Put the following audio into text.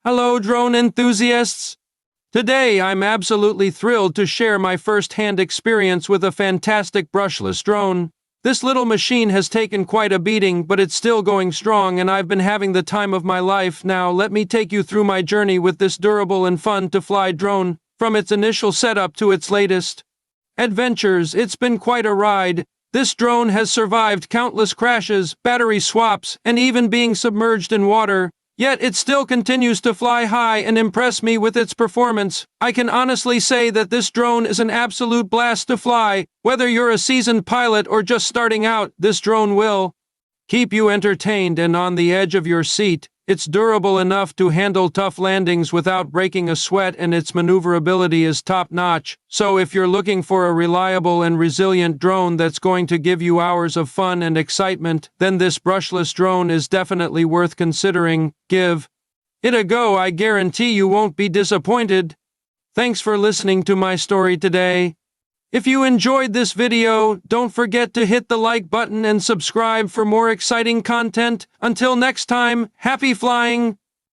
Hello, drone enthusiasts! Today, I'm absolutely thrilled to share my first-hand experience with a fantastic brushless drone. This little machine has taken quite a beating, but it's still going strong, and I've been having the time of my life. Now, let me take you through my journey with this durable and fun-to-fly drone, from its initial setup to its latest adventures. It's been quite a ride. This drone has survived countless crashes, battery swaps, and even being submerged in water. Yet it still continues to fly high and impress me with its performance. I can honestly say that this drone is an absolute blast to fly. Whether you're a seasoned pilot or just starting out, this drone will keep you entertained and on the edge of your seat. It's durable enough to handle tough landings without breaking a sweat, and its maneuverability is top-notch. So if you're looking for a reliable and resilient drone that's going to give you hours of fun and excitement, then this brushless drone is definitely worth considering. Give it a go. I guarantee you won't be disappointed. Thanks for listening to my story today. If you enjoyed this video, don't forget to hit the like button and subscribe for more exciting content. Until next time, happy flying!